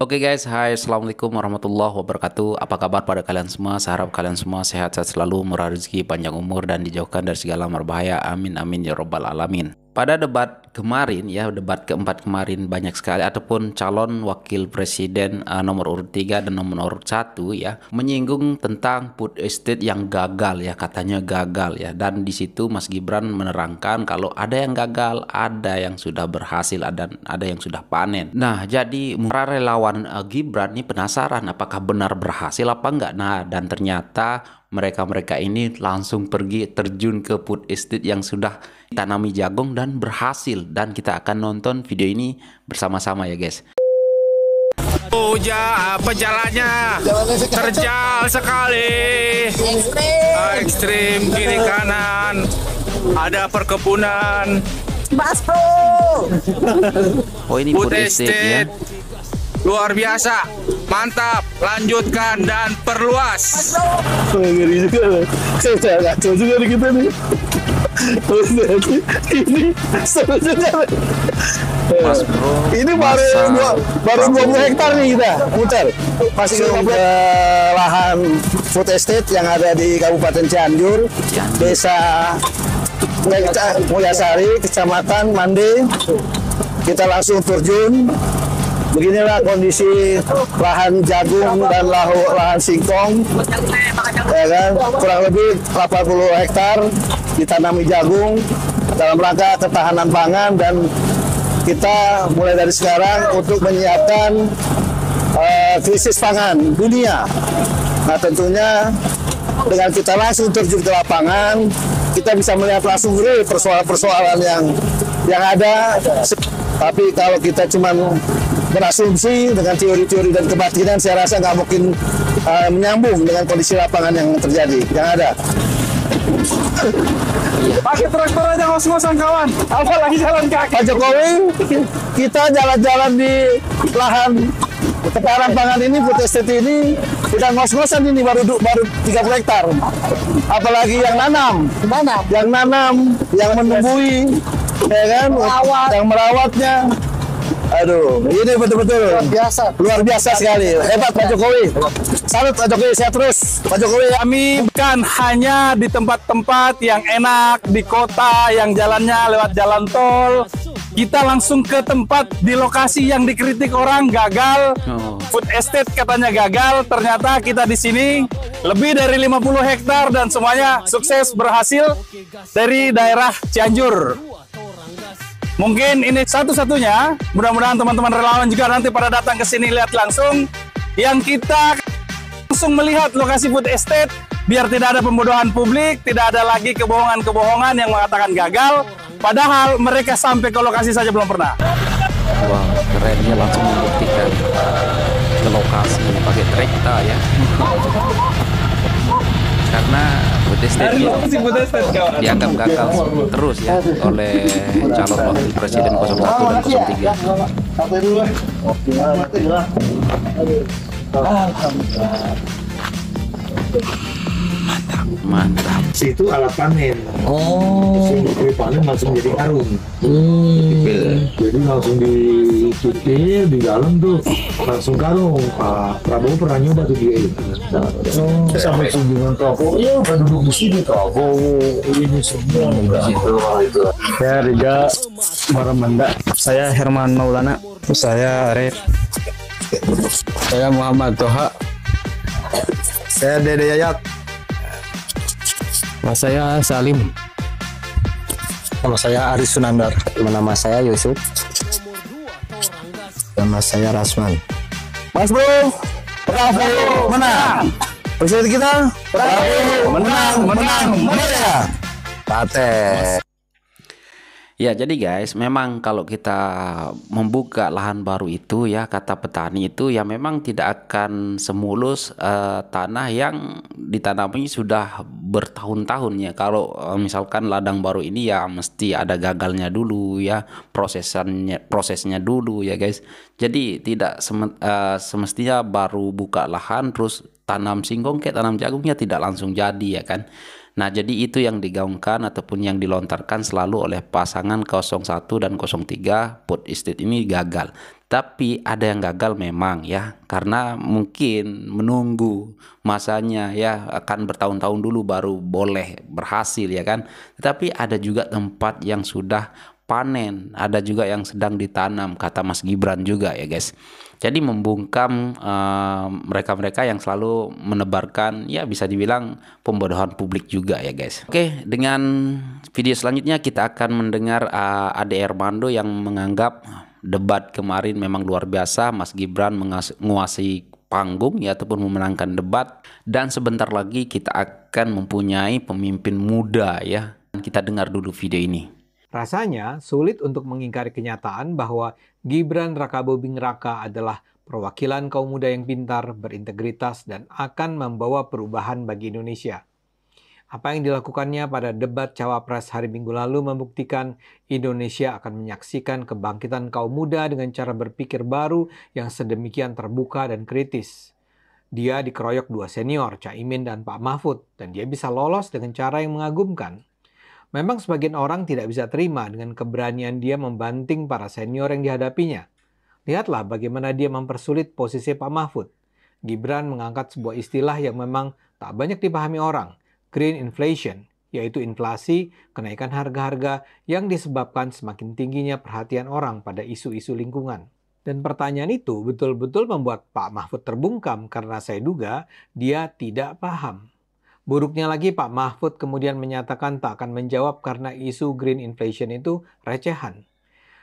Oke guys, hai, assalamualaikum warahmatullahi wabarakatuh. Apa kabar pada kalian semua? Saya harap kalian semua sehat-sehat selalu, murah rezeki, panjang umur, dan dijauhkan dari segala berbahaya. Amin amin ya robbal alamin. Pada debat kemarin ya, debat keempat kemarin banyak sekali ataupun calon wakil presiden nomor urut 3 dan nomor urut 1 ya menyinggung tentang food estate yang gagal ya, katanya gagal ya. Dan di situ Mas Gibran menerangkan kalau ada yang gagal, ada yang sudah berhasil, dan ada yang sudah panen. Nah, jadi para relawan Gibran ini penasaran apakah benar berhasil apa enggak. Nah, dan ternyata mereka-mereka ini langsung pergi terjun ke food estate yang sudah tanami jagung dan berhasil, dan kita akan nonton video ini bersama-sama ya guys. Apa jalannya? Terjal sekali. Ekstrim kiri kanan. Ada perkebunan. Oh, ini food estate ya. Luar biasa, mantap, lanjutkan dan perluas. Ngeri juga, saya ngaco juga nih kita nih. Ini seru juga. Mas bro, Ini baru 20 hektar nih kita muter. Masih ke lahan food estate yang ada di Kabupaten Cianjur, Desa Mulyasari, Kecamatan Mande. Kita langsung terjun. Beginilah kondisi lahan jagung dan lahan singkong, ya kan, kurang lebih 80 hektar ditanami jagung dalam rangka ketahanan pangan, dan kita mulai dari sekarang untuk menyiapkan krisis pangan dunia. Nah, tentunya dengan kita langsung terjun ke lapangan, kita bisa melihat langsung persoalan-persoalan yang ada. Tapi kalau kita cuma berasumsi dengan teori-teori dan kebatinan, saya rasa nggak mungkin menyambung dengan kondisi lapangan yang terjadi, yang ada. Pakai traktor aja ngos-ngosan kawan, apalagi jalan kaki. Pak Jokowi, kita jalan-jalan di lahan ketahanan pangan ini, food estate ini, kita ngos-ngosan ini baru 30 hektar. Apalagi yang nanam, yang menumbuhi, ya kan, yang merawatnya. Aduh, ini betul-betul luar biasa sekali. Hebat Pak Jokowi. Salut Pak Jokowi, sehat terus. Pak Jokowi. Kami bukan hanya di tempat-tempat yang enak, di kota yang jalannya lewat jalan tol. Kita langsung ke tempat di lokasi yang dikritik orang gagal. Food estate katanya gagal, ternyata kita di sini lebih dari 50 hektar dan semuanya sukses berhasil dari daerah Cianjur. Mungkin ini satu-satunya, mudah-mudahan teman-teman relawan juga nanti pada datang ke sini lihat langsung, yang kita langsung melihat lokasi food estate, biar tidak ada pembodohan publik, tidak ada lagi kebohongan-kebohongan yang mengatakan gagal, padahal mereka sampai ke lokasi saja belum pernah. Wah, keren ya, langsung membuktikan ke lokasi pakai trekta ya. Karena food estate dianggap gagal terus ya oleh calon wakil presiden 01 dan 03. Mantap. Itu alat panen. Panen langsung jadi karung. Jadi langsung dicicil di dalam tuh langsung karung. Pak Prabowo pernah nyoba tuh dia. Sampai kunjungan Prabowo, ya udah duduk di sini Prabowo ini semua itu. Saya Riga Baramanda. Saya Herman Maulana. Saya Arif. Saya Muhammad Toha. Saya Dede Yayat. Nama saya Salim. Nama saya Aris Sunandar. Nama saya Yusuf. Nama saya Rasman. Mas Bro, Prabowo menang. Presiden kita Prabowo menang ya. Paten. Ya, jadi guys, memang kalau kita membuka lahan baru itu ya, kata petani itu ya memang tidak akan semulus tanah yang ditanami sudah bertahun-tahun ya. Kalau misalkan ladang baru ini ya mesti ada gagalnya dulu ya, prosesnya dulu ya guys. Jadi tidak semestinya baru buka lahan terus tanam singkong kayak tanam jagungnya tidak langsung jadi ya kan. Nah, jadi itu yang digaungkan ataupun yang dilontarkan selalu oleh pasangan 01 dan 03 Food Estate ini gagal. Tapi ada yang gagal memang ya, karena mungkin menunggu masanya ya, akan bertahun-tahun dulu baru boleh berhasil ya kan. Tetapi ada juga tempat yang sudah panen, ada juga yang sedang ditanam, kata Mas Gibran juga ya guys. Jadi membungkam mereka-mereka yang selalu menebarkan ya bisa dibilang pembodohan publik juga ya guys. Oke, dengan video selanjutnya kita akan mendengar Ade Armando yang menganggap debat kemarin memang luar biasa. Mas Gibran menguasai panggung ya ataupun memenangkan debat, dan sebentar lagi kita akan mempunyai pemimpin muda ya. Kita dengar dulu video ini. Rasanya sulit untuk mengingkari kenyataan bahwa Gibran Rakabuming Raka adalah perwakilan kaum muda yang pintar, berintegritas, dan akan membawa perubahan bagi Indonesia. Apa yang dilakukannya pada debat Cawapres hari Minggu lalu membuktikan Indonesia akan menyaksikan kebangkitan kaum muda dengan cara berpikir baru yang sedemikian terbuka dan kritis. Dia dikeroyok dua senior, Caimin dan Pak Mahfud, dan dia bisa lolos dengan cara yang mengagumkan. Memang sebagian orang tidak bisa terima dengan keberanian dia membanting para senior yang dihadapinya. Lihatlah bagaimana dia mempersulit posisi Pak Mahfud. Gibran mengangkat sebuah istilah yang memang tak banyak dipahami orang, green inflation, yaitu inflasi, kenaikan harga-harga yang disebabkan semakin tingginya perhatian orang pada isu-isu lingkungan. Dan pertanyaan itu betul-betul membuat Pak Mahfud terbungkam karena saya duga dia tidak paham. Buruknya lagi, Pak Mahfud kemudian menyatakan tak akan menjawab karena isu green inflation itu recehan.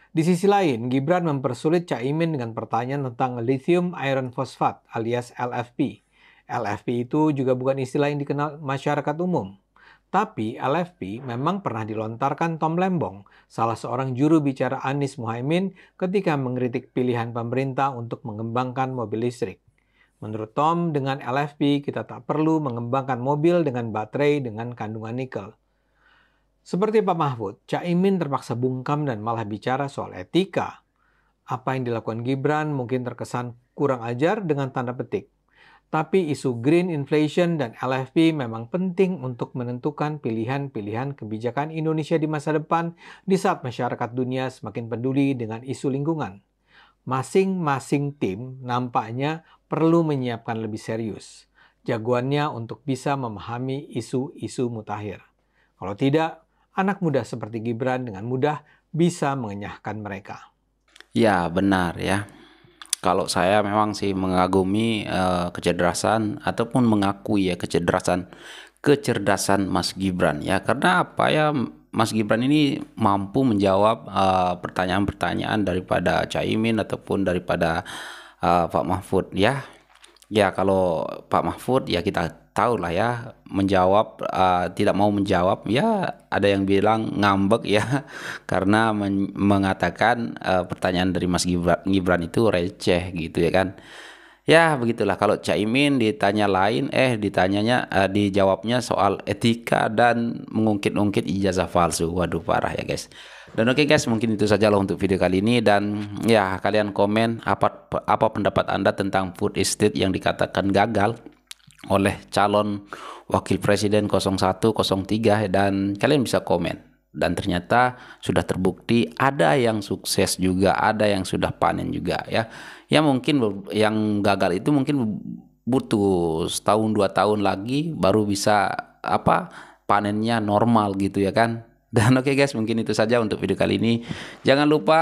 Di sisi lain, Gibran mempersulit Caimin dengan pertanyaan tentang lithium iron phosphate alias LFP. LFP itu juga bukan istilah yang dikenal masyarakat umum. Tapi LFP memang pernah dilontarkan Tom Lembong, salah seorang juru bicara Anies Muhaimin ketika mengkritik pilihan pemerintah untuk mengembangkan mobil listrik. Menurut Tom, dengan LFP kita tak perlu mengembangkan mobil dengan baterai dengan kandungan nikel. Seperti Pak Mahfud, Caimin terpaksa bungkam dan malah bicara soal etika. Apa yang dilakukan Gibran mungkin terkesan kurang ajar dengan tanda petik. Tapi isu green inflation dan LFP memang penting untuk menentukan pilihan-pilihan kebijakan Indonesia di masa depan di saat masyarakat dunia semakin peduli dengan isu lingkungan. Masing-masing tim nampaknya perlu menyiapkan lebih serius jagoannya untuk bisa memahami isu-isu mutakhir. Kalau tidak, anak muda seperti Gibran dengan mudah bisa mengenyahkan mereka. Ya, benar ya. Kalau saya memang sih mengagumi kecerdasan ataupun mengakui ya kecerdasan Mas Gibran ya. Karena apa ya, Mas Gibran ini mampu menjawab pertanyaan-pertanyaan daripada Caimin ataupun daripada Pak Mahfud ya. Ya, kalau Pak Mahfud ya kita tahu lah ya, menjawab tidak mau menjawab ya, ada yang bilang ngambek ya karena mengatakan pertanyaan dari Mas Gibran itu receh gitu ya kan. Ya begitulah, kalau Caimin ditanya lain dijawabnya soal etika dan mengungkit-ungkit ijazah palsu. Waduh, parah ya guys. Dan oke guys, mungkin itu saja untuk video kali ini, dan ya kalian komen apa pendapat Anda tentang Food Estate yang dikatakan gagal oleh calon wakil presiden 01, 03, dan kalian bisa komen. Dan ternyata sudah terbukti ada yang sukses juga, ada yang sudah panen juga ya. Ya mungkin yang gagal itu mungkin butuh setahun 2 tahun lagi baru bisa panennya normal gitu ya kan. Dan oke guys, mungkin itu saja untuk video kali ini. Jangan lupa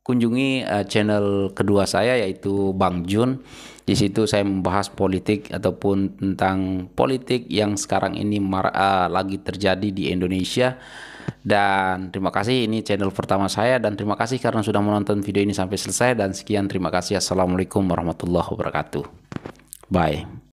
kunjungi channel kedua saya yaitu Bang Jun. Di situ saya membahas politik ataupun tentang politik yang sekarang ini lagi terjadi di Indonesia. Dan terima kasih, ini channel pertama saya, dan terima kasih karena sudah menonton video ini sampai selesai, dan sekian, terima kasih. Assalamualaikum warahmatullahi wabarakatuh. Bye.